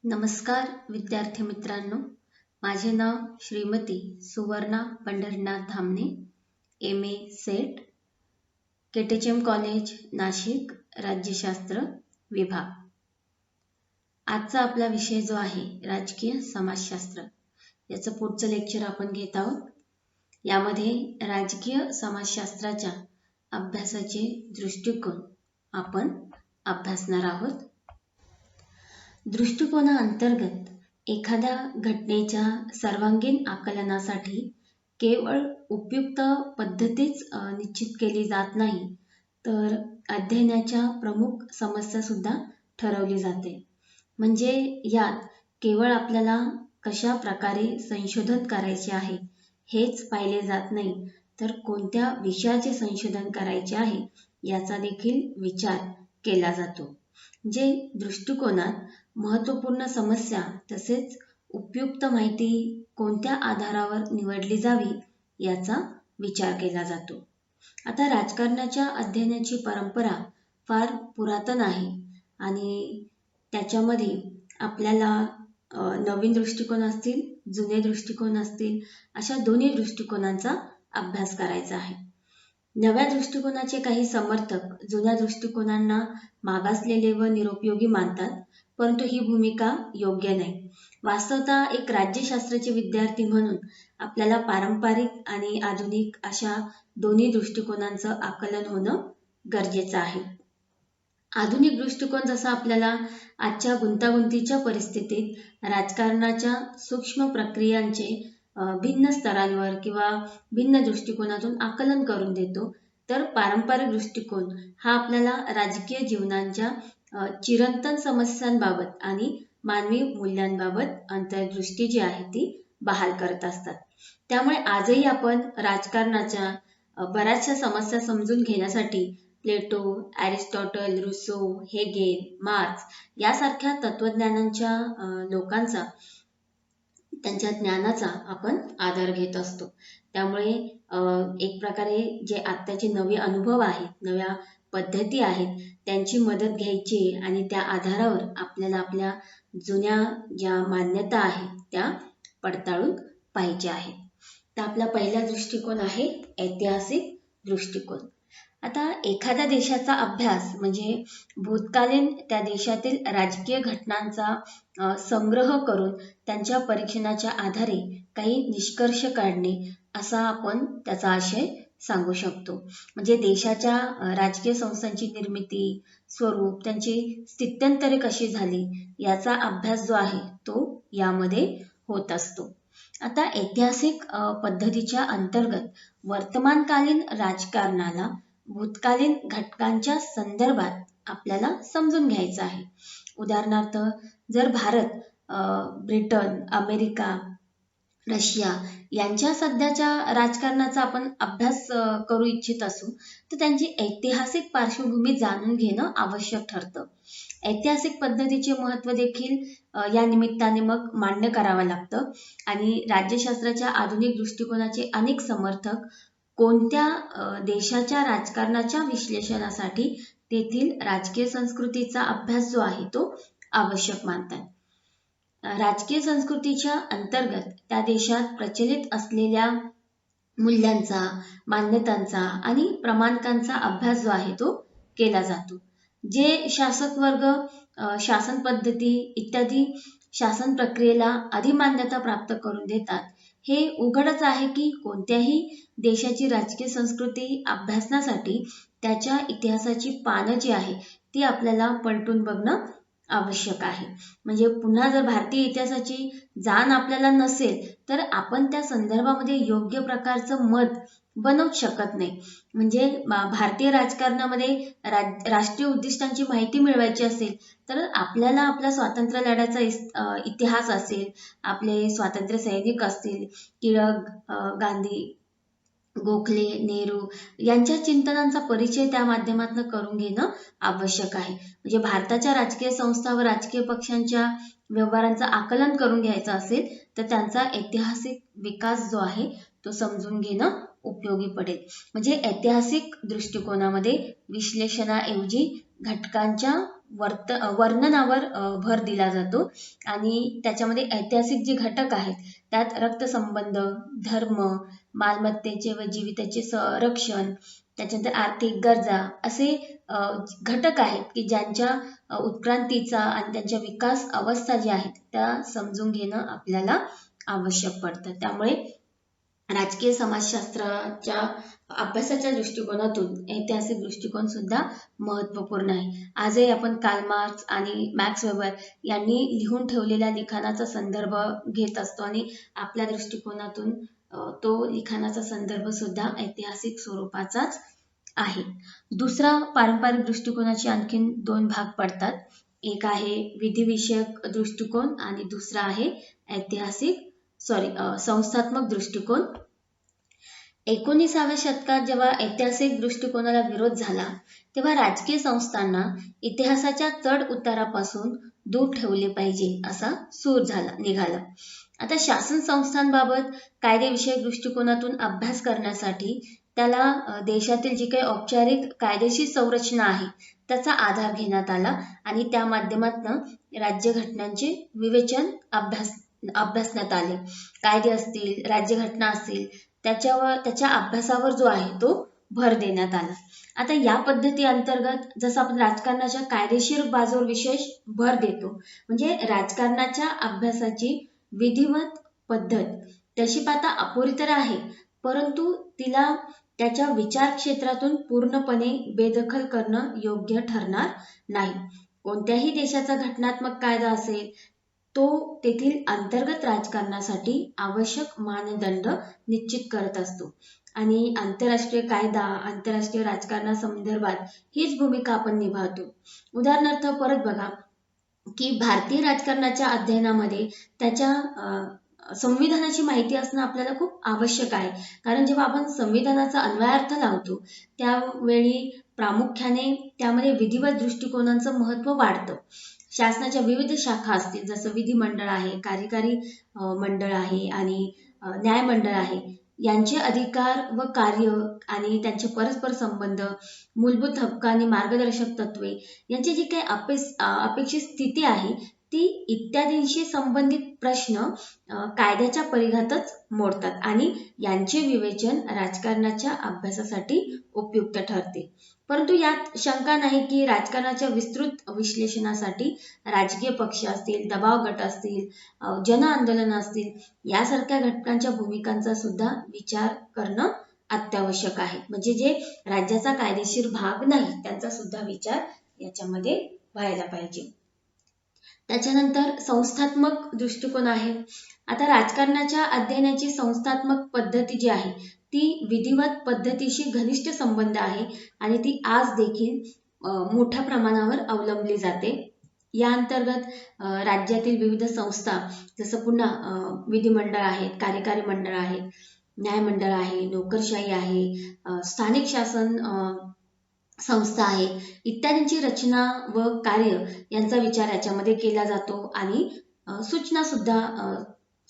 नमस्कार विद्यार्थी मित्रांनो, माझे नाव Shrimati Suvarna Pandharinath Dhamane, MA SET, KTM college Nashik, राज्यशास्त्र विभाग. आजचा आपला विषय जो आहे राजकीय समाजशास्त्र, याचं पुढचं लेक्चर आपण घेत आहोत. यामध्ये राजकीय समाजशास्त्राच्या अभ्यासाचे दृष्टिकोन आपण अभ्यासणार आहोत. दृष्टिकोनाअंतर्गत एखाद्या घटनेच्या सर्वांगीण आकलनासाठी केवळ उपयुक्त पद्धतीच निश्चित केली जात नाही, तर अध्ययनाच्या प्रमुख समस्या सुद्धा ठरवली जाते. म्हणजे यात केवळ आपल्याला कशा प्रकारे संशोधन करायचे आहे हेच पाहिले जात नाही, तर कोणत्या विषयाचे संशोधन करायचे आहे याचा देखील विचार केला जातो. जे दृष्टिकोनात महत्त्वपूर्ण समस्या तसेच उपयुक्त माहिती कोणत्या आधारावर निवडली जावी याचा विचार केला जातो. आता राजकारणाच्या अध्ययनाची परंपरा फार पुरातन आहे आणि त्याच्यामध्ये आपल्याला नवीन दृष्टिकोन असतील, जुने दृष्टिकोन असतील, अशा दोन्ही दृष्टिकोनांचा अभ्यास करायचा आहे. नव्या दृष्टिकोनाचे काही समर्थक जुन्या दृष्टिकोनांना मागासलेले व निरुपयोगी मानतात, परंतु ही भूमिका योग्य नाही. वास्तवतः एक राज्यशास्त्राचे विद्यार्थी म्हणून आपल्याला पारंपरिक आणि आधुनिक अशा दोन्ही दृष्टिकोनांचं आकलन होणं गरजेचं आहे. आधुनिक दृष्टिकोन जसा आपल्याला आजच्या गुंतागुंतीच्या परिस्थितीत राजकारणाच्या सूक्ष्म प्रक्रियांचे भिन्न स्तरांवर किंवा भिन्न दृष्टिकोनातून आकलन करून देतो, तर पारंपरिक दृष्टिकोन हा आपल्याला राजकीय जीवनाच्या चिरंतन समस्यांबाबत आणि मानवी मूल्यांबाबत अंतर्दृष्टी जी आहे ती बहाल करत असतात. त्यामुळे आजही आपण राजकारणाच्या बऱ्याचशा समस्या समजून घेण्यासाठी प्लेटो, ॲरिस्टॉटल, रुसो, हेगेल, मार्क्स यासारख्या तत्वज्ञानांच्या लोकांचा, त्यांच्या ज्ञानाचा आपण आधार घेत असतो. त्यामुळे एक प्रकारे जे आत्ताचे नवे अनुभव आहेत, नव्या पद्धती आहेत, त्यांची मदत घ्यायची आणि त्या आधारावर आपल्याला आपल्या जुन्या ज्या मान्यता आहेत त्या पडताळून पाहिजे आहेत. तर आपला पहिला दृष्टिकोन आहे ऐतिहासिक दृष्टिकोन. आता एखाद्या देशाचा अभ्यास म्हणजे भूतकालीन त्या देशातील राजकीय घटनांचा संग्रह करून त्यांच्या परीक्षणाच्या आधारे काही निष्कर्ष काढणे असा आपण त्याचा आशय सांगू शकतो. म्हणजे देशाच्या राजकीय संस्थांची निर्मिती, स्वरूप, त्यांची स्थित्यंतरे कशी झाली याचा अभ्यास जो आहे तो यामध्ये होत असतो. आता ऐतिहासिक पद्धतीच्या अंतर्गत वर्तमानकालीन राजकारणाला भूतकालीन घटकांच्या संदर्भात आपल्याला समजून घ्यायचं आहे. उदाहरणार्थ, जर भारत, ब्रिटन, अमेरिका, रशिया यांच्या सध्याच्या राजकारणाचा आपण अभ्यास करू इच्छित असू, तर त्यांची ऐतिहासिक पार्श्वभूमी जाणून घेणं आवश्यक ठरतं. ऐतिहासिक पद्धतीचे महत्त्व देखील या निमित्ताने मग मान्य करावं लागतं आणि राज्यशास्त्राच्या आधुनिक दृष्टिकोनाचे अनेक समर्थक कोणत्या देशाच्या राजकारणाच्या विश्लेषणासाठी तेथील राजकीय संस्कृतीचा अभ्यास जो आहे तो आवश्यक मानतात. राजकीय संस्कृतीच्या अंतर्गत त्या देशात प्रचलित असलेल्या मूल्यांचा, मान्यतांचा आणि प्रमाणकांचा अभ्यास जो आहे तो केला जातो. जे शासक वर्ग, शासन पद्धती इत्यादी शासन प्रक्रियेला अधिमान्यता प्राप्त करून देतात, हे उघडच आहे की कोणत्याही देशाची राजकीय संस्कृती अभ्यासण्यासाठी त्याच्या इतिहासाची पानं जी आहे ती आपल्याला पलटून बघणं आवश्यक आहे. म्हणजे पुन्हा जर भारतीय इतिहासाची जाण आपल्याला नसेल तर आपण त्या संदर्भामध्ये योग्य प्रकारचं मत बनवूच शकत नाही. म्हणजे भारतीय राजकारणामध्ये राष्ट्रीय उद्दिष्टांची माहिती मिळवायची असेल तर आपल्याला आपल्या स्वातंत्र्य लढ्याचा इतिहास असेल, आपले स्वातंत्र्य सैनिक असतील, टिळक, गांधी, गोखले, नेहरू यांच्या चिंतनांचा परिचय त्या माध्यमातून करून घेणं आवश्यक आहे. म्हणजे भारताच्या राजकीय संस्था व राजकीय पक्षांच्या व्यवहारांचं आकलन करून घ्यायचं असेल तर त्यांचा ऐतिहासिक विकास जो आहे तो समजून घेणं उपयोगी पडेल. म्हणजे ऐतिहासिक दृष्टिकोनामध्ये विश्लेषणाऐवजी घटकांच्या वर्णनावर भर दिला जातो आणि त्याच्यामध्ये ऐतिहासिक जे घटक आहेत त्यात रक्तसंबंध, धर्म, मालमत्तेचे व जीविताचे संरक्षण, त्याच्यानंतर आर्थिक गरजा असे घटक आहेत की ज्यांच्या उत्क्रांतीचा आणि त्यांच्या विकास अवस्था ज्या आहेत त्या समजून घेणं आपल्याला आवश्यक पडतं. त्यामुळे राजकीय समाजशास्त्राच्या अभ्यासाच्या दृष्टिकोनातून ऐतिहासिक दृष्टिकोन सुद्धा महत्त्वपूर्ण आहे. आजही आपण कार्ल मार्क्स आणि मॅक्स वेबर यांनी लिहून ठेवलेल्या लिखाणाचा संदर्भ घेत असतो आणि आपल्या दृष्टिकोनातून तो लिखाणाचा संदर्भ सुद्धा ऐतिहासिक स्वरूपाचाच आहे. दुसरा पारंपरिक दृष्टिकोनाचे आणखीन 2 भाग पडतात. एक आहे विधिविषयक दृष्टिकोन आणि दुसरा आहे संस्थात्मक दृष्टिकोन. 19व्या शतकात जेव्हा ऐतिहासिक दृष्टिकोनाला विरोध झाला तेव्हा राजकीय संस्थांना इतिहासाच्या चढ उतारापासून दूर ठेवले पाहिजे असा सूर निघाला. आता शासन संस्थांबाबत कायदेविषयक दृष्टिकोनातून अभ्यास करण्यासाठी त्याला देशातील जी काही औपचारिक कायदेशीर संरचना आहे त्याचा आधार घेण्यात आला आणि त्या माध्यमातून राज्यघटनांचे विवेचन अभ्यासण्यात आले. कायदे असतील, राज्यघटना असतील त्याच्या अभ्यासावर जो आहे तो भर देण्यात आला. आता या पद्धती अंतर्गत जसं आपण राजकारणाच्या कायदेशीर बाजूवर विशेष भर देतो, म्हणजे राजकारणाच्या अभ्यासाची विधिवत पद्धत तशी पाहता अपुरी तर आहे, परंतु तिला त्याच्या विचार क्षेत्रातून पूर्णपणे बेदखल करणं योग्य ठरणार नाही. कोणत्याही देशाचा घटनात्मक कायदा असेल तो तेथील अंतर्गत राजकारणासाठी आवश्यक मानदंड निश्चित करत असतो आणि आंतरराष्ट्रीय कायदा, आंतरराष्ट्रीय राजकारणासंदर्भात हीच भूमिका आपण निभावतो. उदाहरणार्थ परत बघा की भारतीय राजकारणाच्या अध्ययनामध्ये त्याच्या संविधानाची माहिती असणं आपल्याला खूप आवश्यक आहे. कारण जेव्हा आपण संविधानाचा अन्वयार्थ लावतो त्यावेळी प्रामुख्याने त्यामध्ये विधिवत दृष्टिकोनांचं महत्त्व वाढतं. शासनाच्या विविध शाखा असतील जसं विधिमंडळ आहे, कार्यकारी मंडळ आहे आणि न्यायमंडळ आहे, यांचे अधिकार व कार्य आणि त्यांचे परस्पर संबंध, मूलभूत हक्क आणि मार्गदर्शक तत्वे यांची जी काही अपेक्षित स्थिती आहे ती इत्यादींशी संबंधित प्रश्न कायद्याच्या परिघातच मोडतात आणि यांचे विवेचन राजकारणाच्या अभ्यासासाठी उपयुक्त ठरते. परंतु यात शंका नाही की राजकारणाच्या विस्तृत विश्लेषणासाठी राजकीय पक्ष असतील, दबाव गट असतील, जन आंदोलन असतील यासारख्या घटकांच्या भूमिकांचा सुद्धा विचार करणं अत्यावश्यक आहे. म्हणजे जे राज्याचा कायदेशीर भाग नाही त्यांचा सुद्धा विचार याच्यामध्ये व्हायला पाहिजे. त्याच्यानंतर संस्थात्मक दृष्टिकोन आहे. आता राजकारणाच्या अध्ययनाची संस्थात्मक पद्धती जी आहे ती विधिवत पद्धतीशी घनिष्ठ संबंध आहे आणि ती आज देखील मोठ्या प्रमाणावर अवलंबली जाते. या अंतर्गत राज्यातील विविध संस्था जसं पुन्हा विधिमंडळ आहेत, कार्यकारी मंडळ आहेत, न्यायमंडळ आहे, नोकरशाही आहे, स्थानिक शासन संस्था आहे इत्यादींची रचना व कार्य यांचा विचार याच्यामध्ये केला जातो आणि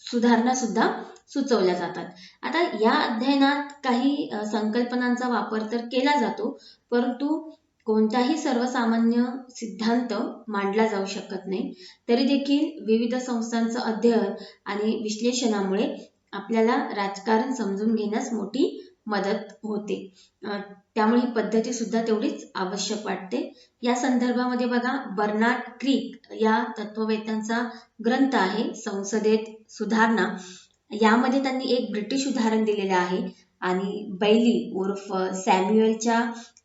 सुधारणा सुद्धा सुचवल्या जातात. आता या अध्ययनात काही संकल्पनांचा वापर तर केला जातो, परंतु कोणताही सर्वसामान्य सिद्धांत मांडला जाऊ शकत नाही. तरी देखील विविध संस्थांचं अध्ययन आणि विश्लेषणामुळे आपल्याला राजकारण समजून घेण्यास मोठी मदत होते. त्यामुळे ही पद्धती सुद्धा तेवढीच आवश्यक वाटते. या संदर्भामध्ये बघा बर्नार्ड क्रीक या तत्ववेत्यांचा ग्रंथ आहे संसदेत सुधारणा. यामध्ये त्यांनी एक ब्रिटिश उदाहरण दिलेलं आहे आणि बैली उर्फ सॅम्युएलच्या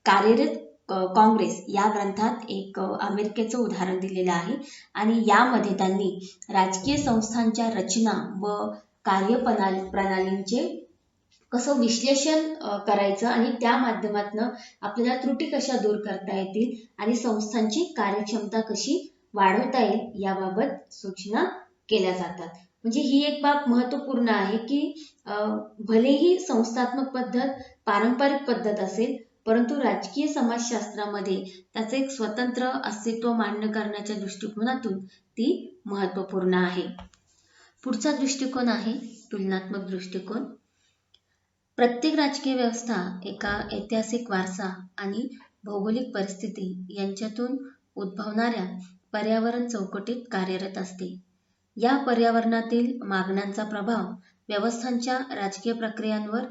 कार्यरत काँग्रेस या ग्रंथात एक अमेरिकेचं उदाहरण दिलेलं आहे आणि यामध्ये त्यांनी राजकीय संस्थांच्या रचना व कार्यप्रणालींचे कसं विश्लेषण करायचं आणि त्या माध्यमातून आपल्याला त्रुटी कशा दूर करता येतील आणि संस्थांची कार्यक्षमता कशी वाढवता येईल याबाबत सूचना केल्या जातात. म्हणजे ही एक बाब महत्त्वपूर्ण आहे की भलेही संस्थात्मक पद्धत पारंपरिक पद्धत असेल, परंतु राजकीय समाजशास्त्रामध्ये त्याचे एक स्वतंत्र अस्तित्व मान्य करण्याच्या दृष्टिकोनातून ती महत्त्वपूर्ण आहे. पुढचा दृष्टिकोन आहे तुलनात्मक दृष्टिकोन. प्रत्येक राजकीय व्यवस्था एका ऐतिहासिक वारसा आणि भौगोलिक परिस्थिती यांच्यातून उद्भवणाऱ्या पर्यावरण चौकटीत कार्यरत असते. या पर्यावरणातील मागण्यांचा प्रभाव व्यवस्थांच्या राजकीय प्रक्रियांवर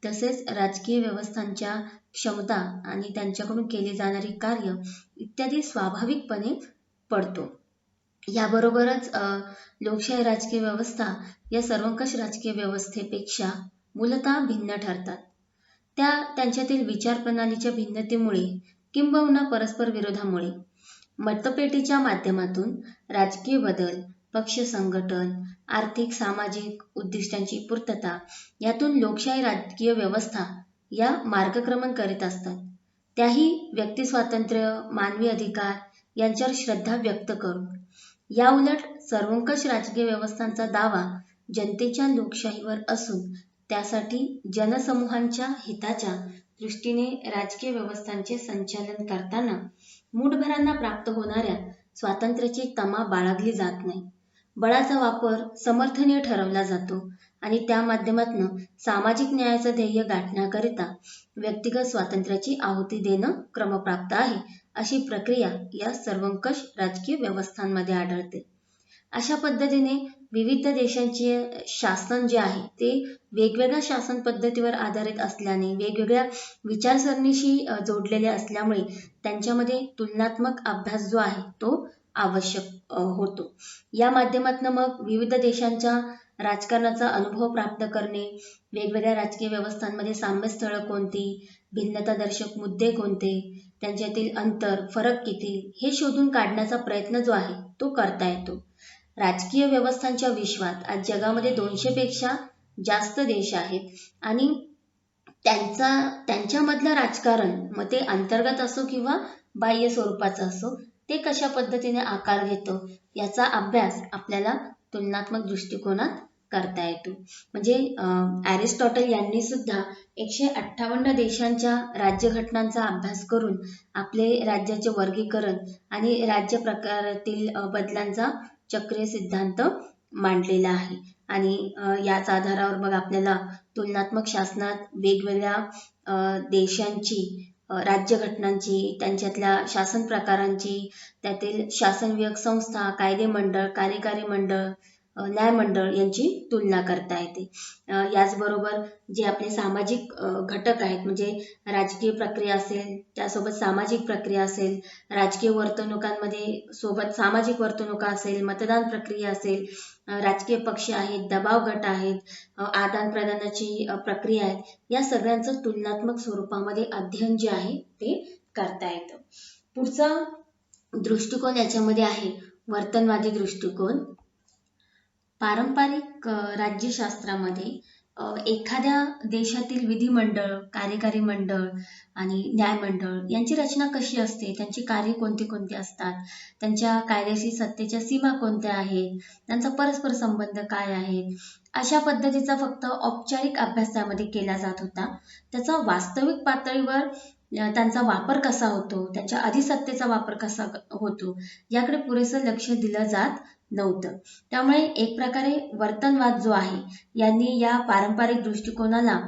तसेच राजकीय व्यवस्थांच्या क्षमता आणि त्यांच्याकडून केली जाणारी कार्य इत्यादी स्वाभाविकपणे पडतो. याबरोबरच लोकशाही राजकीय व्यवस्था या सर्वंकष राजकीय व्यवस्थेपेक्षा मूलतः भिन्न ठरतात. त्या त्यांच्यातील विचार प्रणालीच्या भिन्नतेमुळे किंबहुना परस्पर विरोधामुळे मतपेटीच्या माध्यमातून राजकीय बदल, पक्ष संघटन, आर्थिक सामाजिक उद्दिष्टांची पूर्तता यातून लोकशाही राजकीय व्यवस्था या मार्गक्रमण करीत असतात. त्याही व्यक्तिस्वातंत्र्य, मानवी अधिकार यांच्यावर श्रद्धा व्यक्त करून. याउलट सर्वंकष राजकीय व्यवस्थांचा दावा जनतेच्या लोकशाहीवर असून त्यासाठी जनसमूहांच्या हिताच्या दृष्टीने राजकीय व्यवस्थांचे संचालन करताना मूठभरांना प्राप्त होणाऱ्या स्वातंत्र्याची तमा बाळगली जात नाही. बळाचा वापर समर्थनीय ठरवला जातो आणि त्या माध्यमातून सामाजिक न्यायाचं ध्येय गाठण्याकरिता व्यक्तिगत स्वातंत्र्याची आहुती देणं क्रमप्राप्त आहे, अशी प्रक्रिया या सर्वंकष राजकीय व्यवस्थांमध्ये आढळते. अशा पद्धतीने विविध देशांचे शासन जे आहे ते वेगवेगळ्या शासन पद्धतीवर आधारित असल्याने, वेगवेगळ्या विचारसरणीशी जोडलेले असल्यामुळे त्यांच्यामध्ये तुलनात्मक अभ्यास जो आहे तो आवश्यक होतो. या माध्यमातून मग विविध देशांच्या राजकारणाचा अनुभव प्राप्त करणे, वेगवेगळ्या राजकीय व्यवस्थांमध्ये साम्यस्थळं कोणती, भिन्नतादर्शक मुद्दे कोणते, त्यांच्यातील अंतर, फरक किती हे शोधून काढण्याचा प्रयत्न जो आहे तो करता येतो. राजकीय व्यवस्थांच्या विश्वात आज जगामध्ये 200 पेक्षा जास्त देश आहेत आणि त्यांच्यामधलं राजकारण, मग ते अंतर्गत असो किंवा बाह्य स्वरूपाचं असो, ते कशा पद्धतीने आकार घेतो याचा अभ्यास आपल्याला तुलनात्मक दृष्टिकोनात करता येतो. म्हणजे अरिस्टॉटल यांनी सुद्धा 158 देशांच्या राज्यघटनांचा अभ्यास करून आपले राज्याचे वर्गीकरण आणि राज्य प्रकारातील बदलांचा चक्रीय सिद्धांत मांडलेला आहे. आणि याच आधारावर मग आपल्याला तुलनात्मक शासनात वेगवेगळ्या देशांची राज्यघटनांची, त्यांच्यातल्या शासन प्रकारांची, त्यातील शासनविषयक संस्था, कायदे मंडळ, कार्यकारी मंडळ, न्यायमंडळ यांची तुलना करता येते. याचबरोबर जे आपले सामाजिक घटक आहेत, म्हणजे राजकीय प्रक्रिया असेल, त्यासोबत सामाजिक प्रक्रिया असेल, राजकीय वर्तणुकांमध्ये सोबत सामाजिक वर्तणुका असेल, मतदान प्रक्रिया असेल, राजकीय पक्ष आहेत, दबाव गट आहेत, आदान प्रदानाची प्रक्रिया आहेत, या सगळ्यांचं तुलनात्मक स्वरूपामध्ये अध्ययन जे आहे ते करता येतं. पुढचा दृष्टिकोन याच्यामध्ये आहे वर्तनवादी दृष्टिकोन. पारंपरिक राज्यशास्त्रामध्ये एखाद्या देशातील विधिमंडळ, कार्यकारी मंडळ आणि न्यायमंडळ यांची रचना कशी असते, त्यांची कार्य कोणती कोणती असतात, त्यांच्या कायदेशीर सत्तेच्या सीमा कोणत्या आहेत, त्यांचा परस्पर संबंध काय आहे, अशा पद्धतीचा फक्त औपचारिक अभ्यास त्यामध्ये केला जात होता. त्याचा वास्तविक पातळीवर त्यांचा वापर कसा होतो, त्यांच्या अधिसत्तेचा वापर कसा होतो याकडे पुरेसं लक्ष दिलं जात नव्हतं. त्यामुळे एक प्रकारे वर्तनवाद जो आहे यांनी या पारंपरिक दृष्टिकोनाला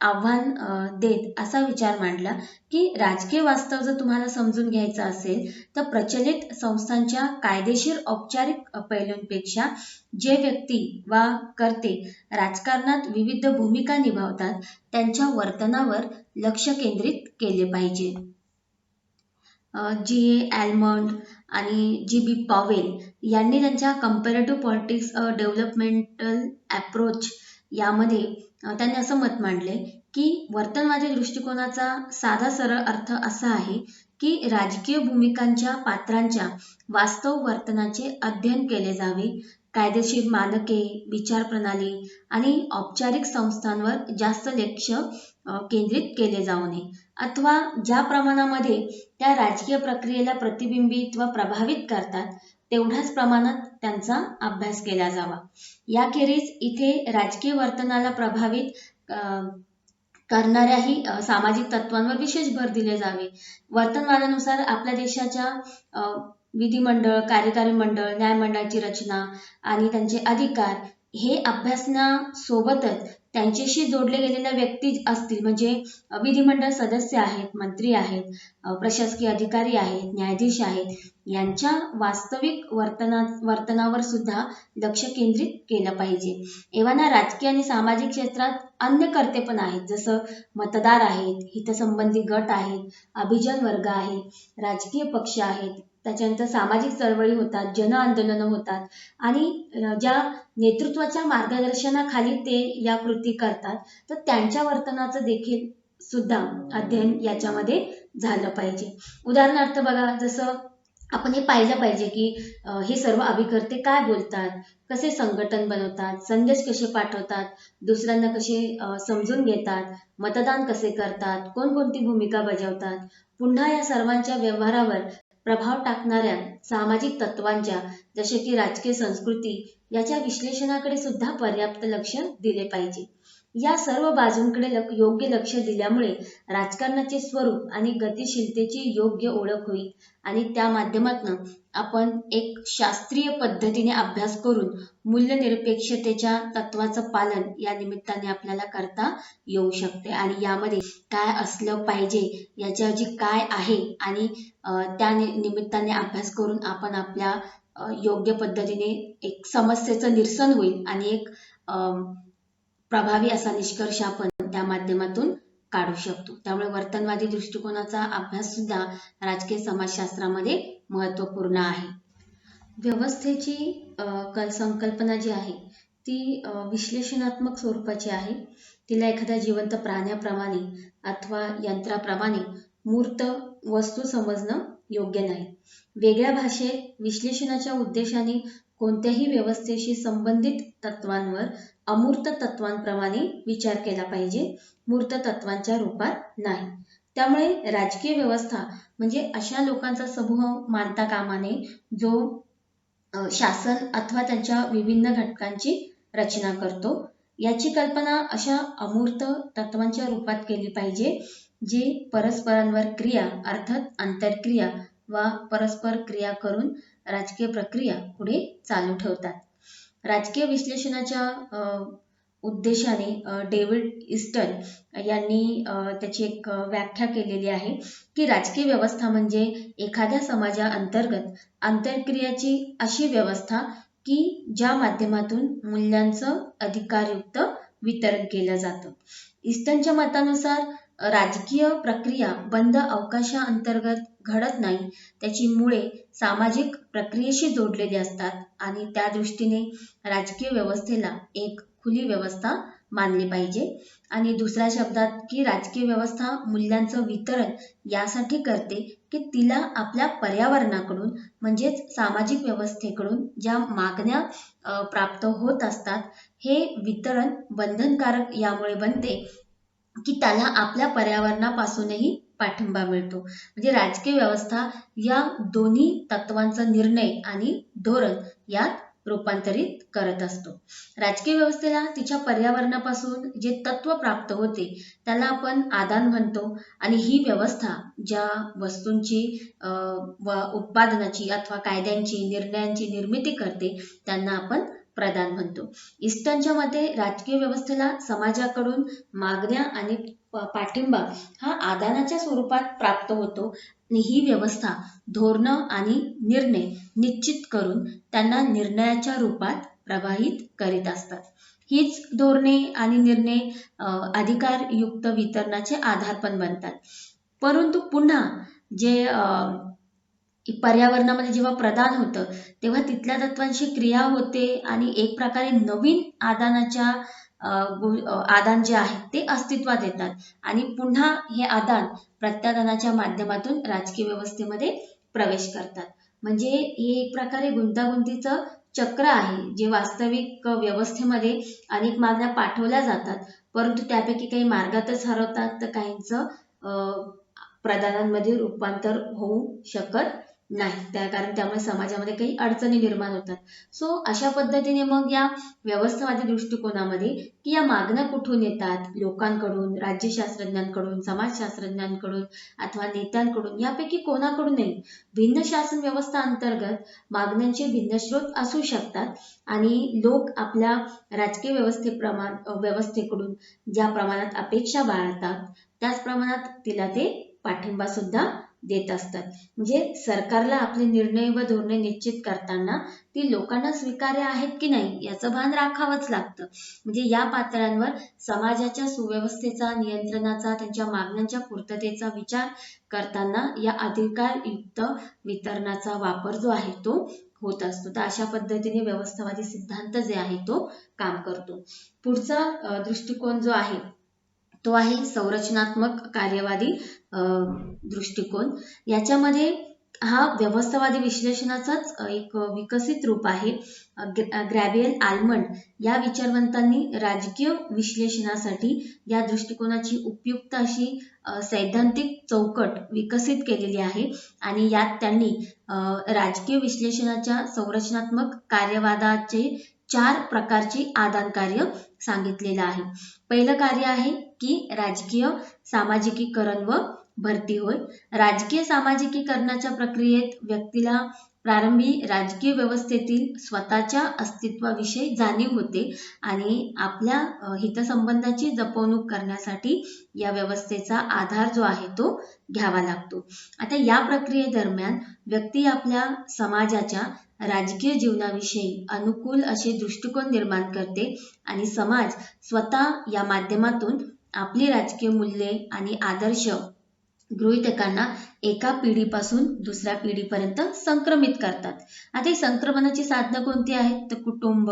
आव्हान देत असा विचार मांडला की राजकीय वास्तव जर तुम्हाला समजून घ्यायचं असेल तर प्रचलित संस्थांच्या कायदेशीर औपचारिक पैलूंपेक्षा जे व्यक्ती वा कर्ते राजकारणात विविध भूमिका निभावतात त्यांच्या वर्तनावर लक्ष केंद्रित केले पाहिजे. जी. ॲल्मंड आणि जी. बी. पॉवेल यांनी त्यांच्या कंपॅरेटिव्ह पॉलिटिक्स डेव्हलपमेंटल अप्रोच यामध्ये त्यांनी असं मत मांडले की वर्तनवादी दृष्टिकोनाचा साधा सरळ अर्थ असा आहे की राजकीय भूमिकांच्या पात्रांच्या वास्तव वर्तनाचे अध्ययन केले जावे, कायदेशीर मानके, विचार प्रणाली आणि औपचारिक संस्थांवर जास्त लक्ष केंद्रित केले जाऊ नये, अथवा ज्या प्रमाणामध्ये त्या राजकीय प्रक्रियेला प्रतिबिंबित व प्रभावित करतात तेवढ्याच प्रमाणात त्यांचा अभ्यास केला जावा. याखेरीज इथे राजकीय वर्तनाला प्रभावित करणाऱ्याही सामाजिक तत्वांवर विशेष भर दिले जावे. वर्तनवादानुसार आपल्या देशाच्या विधिमंडळ, कार्यकारी मंडळ, न्यायमंडळाची रचना आणि त्यांचे अधिकार हे अभ्यासण्यासोबतच त्यांच्याशी जोडले गेलेल्या व्यक्ती असतील, म्हणजे विधिमंडळ सदस्य आहेत, मंत्री आहेत, प्रशासकीय अधिकारी आहेत, न्यायाधीश आहेत, यांच्या वास्तविक वर्तनावर सुद्धा लक्ष केंद्रित केलं पाहिजे. एव्हाना राजकीय आणि सामाजिक क्षेत्रात अन्य कर्ते पण आहेत, जसं मतदार आहेत, हितसंबंधी गट आहेत, अभिजन वर्ग आहे, राजकीय पक्ष आहेत, त्याच्यानंतर सामाजिक चळवळी होतात, जन आंदोलनं होतात आणि ज्या नेतृत्वाच्या मार्गदर्शनाखाली ते या कृती करतात, तर त्यांच्या वर्तनाचं देखील सुद्धा अध्ययन याच्यामध्ये झालं पाहिजे. उदाहरणार्थ बघा, जसं आपण हे पाहिलं पाहिजे की हे सर्व अभिकर्ते काय बोलतात, कसे संघटन बनवतात, संदेश कसे पाठवतात, दुसऱ्यांना कसे समजून घेतात, मतदान कसे करतात, कोणकोणती भूमिका बजावतात. पुन्हा या सर्वांच्या व्यवहारावर प्रभाव टाकणाऱ्या सामाजिक तत्वांच्या, जसे की राजकीय संस्कृती, याच्या विश्लेषणाकडे सुद्धा पर्याप्त लक्ष दिले पाहिजे. या सर्व बाजूंकडे योग्य लक्ष दिल्यामुळे राजकारणाचे स्वरूप आणि गतिशीलतेची योग्य ओळख होईल आणि त्या माध्यमातून आपण एक शास्त्रीय पद्धतीने अभ्यास करून मूल्यनिरपेक्षतेच्या तत्वाचं पालन या निमित्ताने आपल्याला करता येऊ शकते. आणि यामध्ये काय असलं पाहिजे, याच्याऐवजी काय आहे, आणि त्या निमित्ताने अभ्यास करून आपण आपल्या योग्य पद्धतीने एक समस्येचं निरसन होईल आणि एक प्रभावी असा निष्कर्ष आपण त्या माध्यमातून काढू शकतो. त्यामुळे वर्तनवादी दृष्टिकोनाचा अभ्यास सुद्धा राजकीय समाजशास्त्रामध्ये महत्त्वपूर्ण आहे. व्यवस्थेची संकल्पना जी आहे ती विश्लेषणात्मक स्वरूपाची आहे. तिला एखाद्या जिवंत प्राण्याप्रमाणे अथवा यंत्राप्रमाणे मूर्त वस्तू समजणं योग्य नाही. वेगळ्या भाषेत विश्लेषणाच्या उद्देशाने कोणत्याही व्यवस्थेशी संबंधित तत्वांवर अमूर्त तत्वांप्रमाणे विचार केला पाहिजे, मूर्त तत्वांच्या रूपात नाही. त्यामुळे राजकीय व्यवस्था म्हणजे अशा लोकांचा समूह मानता कामा नये जो शासन अथवा त्यांच्या विभिन्न घटकांची रचना करतो. याची कल्पना अशा अमूर्त तत्वांच्या रूपात केली पाहिजे जे परस्परांवर क्रिया अर्थात आंतरक्रिया वा परस्पर क्रिया करून राजकीय प्रक्रिया पुढे चालू ठेवतात. राजकीय विश्लेषणाच्या उद्देशाने डेव्हिड ईस्टन यांनी त्याची एक व्याख्या केलेली आहे की राजकीय व्यवस्था म्हणजे एखाद्या समाजाअंतर्गत आंतरक्रियाची अशी व्यवस्था की ज्या माध्यमातून मूल्यांचं अधिकारयुक्त वितरण केलं जातं. ईस्टनच्या मतानुसार राजकीय प्रक्रिया बंद अवकाशाअंतर्गत घडत नाही, त्याची मुळे सामाजिक प्रक्रियेशी जोडलेली असतात आणि त्या दृष्टीने राजकीय व्यवस्थेला एक खुली व्यवस्था मानली पाहिजे. आणि दुसऱ्या शब्दात की राजकीय व्यवस्था मूल्यांचं वितरण यासाठी करते की तिला आपल्या पर्यावरणाकडून म्हणजेच सामाजिक व्यवस्थेकडून ज्या मागण्या प्राप्त होत असतात, हे वितरण बंधनकारक यामुळे बनते की त्याला आपल्या पर्यावरणापासूनही पाठिंबा मिळतो. म्हणजे राजकीय व्यवस्था या दोन्ही तत्वांचा निर्णय आणि धोरण यात रूपांतरित करत असतो. राजकीय व्यवस्थेला तिच्या पर्यावरणापासून जे तत्व प्राप्त होते त्याला आपण आदान म्हणतो आणि ही व्यवस्था ज्या वस्तूंची व उत्पादनाची अथवा कायद्यांची निर्णयांची निर्मिती करते त्यांना आपण प्रदान म्हणतो. ईस्टनच्या मते राजकीय व्यवस्थेला समाजाकडून मागण्या आणि पाठिंबा हा आदानाच्या स्वरूपात प्राप्त होतो आणि ही व्यवस्था धोरणं आणि निर्णय निश्चित करून त्यांना निर्णयाच्या रूपात प्रवाहित करीत असतात. हीच धोरणे आणि निर्णय अधिकारयुक्त वितरणाचे आधार पण बनतात. परंतु पुन्हा जे पर्यावरणामध्ये जेव्हा प्रदान होतं तेव्हा तिथल्या तत्वांशी क्रिया होते आणि एक प्रकारे नवीन आदानाच्या आदान जे आहे ते अस्तित्वात येतात आणि पुन्हा हे आदान प्रत्यादानाच्या माध्यमातून राजकीय व्यवस्थेमध्ये प्रवेश करतात. म्हणजे हे एक प्रकारे गुंतागुंतीचं चक्र आहे जे वास्तविक व्यवस्थेमध्ये अनेक मागण्या पाठवल्या जातात, परंतु त्यापैकी काही मार्गातच हरवतात तर काहींचं प्रदानांमध्ये रूपांतर होऊ शकत नाही, कारण त्यामुळे समाजामध्ये काही अडचणी निर्माण होतात. सो अशा पद्धतीने मग या व्यवस्थावादी दृष्टिकोनामध्ये की या मागण्या कुठून येतात, लोकांकडून, राज्यशास्त्रज्ञांकडून, समाजशास्त्रज्ञांकडून अथवा नेत्यांकडून, यापैकी कोणाकडूनही भिन्न शासन व्यवस्था अंतर्गत मागण्यांचे भिन्न स्रोत असू शकतात आणि लोक आपल्या राजकीय व्यवस्थेकडून ज्या प्रमाणात अपेक्षा बाळगतात त्याच प्रमाणात तिला ते पाठिंबा सुद्धा देत असतात. म्हणजे सरकारला आपले निर्णय व धोरणे निश्चित करताना ती लोकांना स्वीकार्य आहेत की नाही याचं भान राखावंच लागतं. म्हणजे या पातळ्यांवर समाजाच्या सुव्यवस्थेचा, नियंत्रणाचा, त्यांच्या मागण्यांच्या पूर्ततेचा विचार करताना या अधिकारयुक्त वितरणाचा वापर जो आहे तो होत असतो. तर अशा पद्धतीने व्यवस्थावादी सिद्धांत जे आहे तो काम करतो. पुढचा दृष्टिकोन जो आहे तो आहे संरचनात्मक कार्यवादी दृष्टिकोन. याच्यामध्ये हा व्यवस्थावादी विश्लेषणाचाच एक विकसित रूप आहे. ग्रॅबियल आल्मंड या विचारवंतांनी राजकीय विश्लेषणासाठी या दृष्टिकोनाची उपयुक्त अशी सैद्धांतिक चौकट विकसित केलेली आहे आणि यात त्यांनी राजकीय विश्लेषणाच्या संरचनात्मक कार्यवादाचे 4 प्रकारची आदान कार्य सांगितलेलं आहे. पहिलं कार्य आहे की राजकीय सामाजिकीकरण व भरती होय. राजकीय सामाजिकीकरणाच्या प्रक्रियेत व्यक्तीला प्रारंभी राजकीय व्यवस्थेतील स्वतःच्या अस्तित्वाविषयी जाणीव होते आणि आपल्या हितसंबंधाची जपवणूक करण्यासाठी या व्यवस्थेचा आधार जो आहे तो घ्यावा लागतो. आता या प्रक्रियेदरम्यान व्यक्ती आपल्या समाजाच्या राजकीय जीवनाविषयी अनुकूल असे दृष्टिकोन निर्माण करते आणि समाज स्वतः या माध्यमातून आपली राजकीय मूल्ये आणि आदर्श गृहीतकांना एका पिढीपासून दुसऱ्या पिढीपर्यंत संक्रमित करतात. आता ही संक्रमणाची साधनं कोणती आहेत? तर कुटुंब,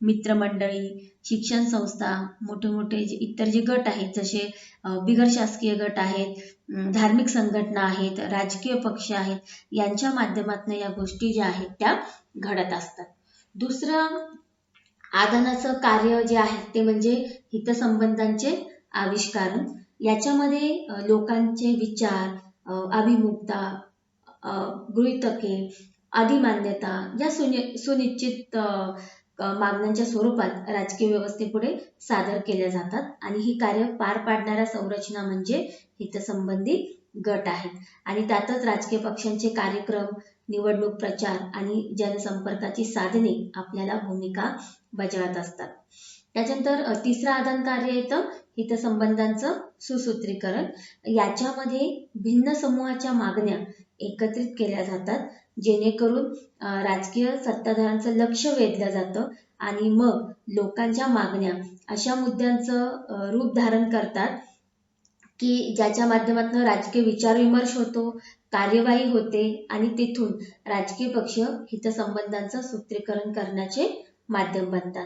मित्रमंडळी, शिक्षण संस्था, मोठे मोठे इतर जे गट आहेत जसे बिगर शासकीय गट आहेत, धार्मिक संघटना आहेत, राजकीय पक्ष आहेत, यांच्या माध्यमातून या गोष्टी ज्या आहेत त्या घडत असतात. दुसरं आदानाचं कार्य जे आहे ते म्हणजे हितसंबंधांचे आविष्कारण. याच्यामध्ये लोकांचे विचार, अभिमुखता, गृहीतके, अधिमान्यता या सुनिश्चित मागण्यांच्या स्वरूपात राजकीय व्यवस्थेपुढे सादर केल्या जातात आणि ही कार्य पार पाडणाऱ्या संरचना म्हणजे हितसंबंधी गट आहेत आणि त्यातच राजकीय पक्षांचे कार्यक्रम, निवडणूक प्रचार आणि जनसंपर्काची साधने आपल्याला भूमिका बजावत असतात. त्याच्यानंतर तिसरं आदान कार्य येतं हितसंबंधांचं सुसूत्रीकरण. याच्यामध्ये भिन्न समूहाच्या मागण्या एकत्रित केल्या जातात जेणेकरून राजकीय सत्ताधाऱ्यांचं लक्ष वेधलं जातं आणि मग लोकांच्या मागण्या अशा मुद्द्यांचं रूप धारण करतात की ज्याच्या माध्यमातून राजकीय विचारविमर्श होतो, कार्यवाही होते आणि तिथून राजकीय पक्ष हितसंबंधांचं सूत्रीकरण करण्याचे माध्यम बनतात.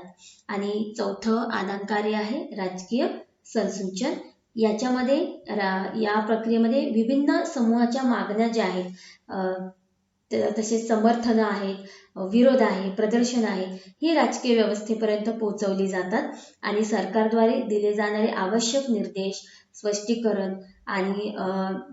आणि चौथं आदान कार्य आहे राजकीय संसूचन. याच्यामध्ये या प्रक्रियेमध्ये विभिन्न समूहाच्या मागण्या ज्या आहेत तसेच समर्थन आहेत, विरोध आहे, प्रदर्शन आहे, ही राजकीय व्यवस्थेपर्यंत पोहोचवली जातात आणि सरकारद्वारे दिले जाणारे आवश्यक निर्देश, स्पष्टीकरण आणि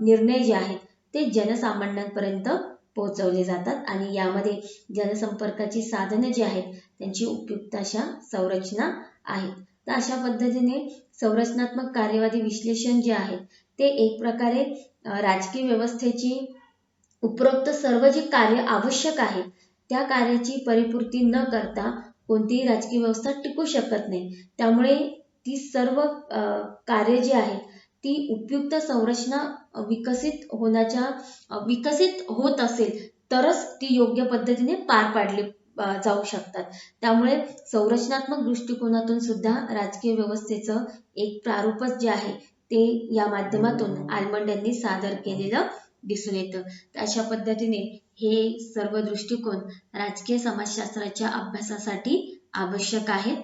निर्णय जे आहेत ते जनसामान्यांपर्यंत पोहोचवले जातात आणि यामध्ये जनसंपर्काची साधने जी आहेत त्यांची उपयुक्त अशा संरचना आहेत. तर अशा पद्धतीने संरचनात्मक कार्यवादी विश्लेषण जे आहे ते एक प्रकारे राजकीय व्यवस्थेची उपरोक्त सर्व जी कार्य आवश्यक आहे त्या कार्याची परिपूर्ती न करता कोणतीही राजकीय व्यवस्था टिकू शकत नाही. त्यामुळे ती सर्व कार्य जी आहेत ती उपयुक्त संरचना विकसित होत असेल तरच ती योग्य पद्धतीने पार पाडली जाऊ शकतात. त्यामुळे संरचनात्मक दृष्टिकोनातून सुद्धा राजकीय व्यवस्थेचं एक प्रारूपच जे आहे ते या माध्यमातून आल्मंड यांनी सादर केलेलं दिसून येतं. अशा पद्धतीने हे सर्व दृष्टिकोन राजकीय समाजशास्त्राच्या अभ्यासासाठी आवश्यक आहेत.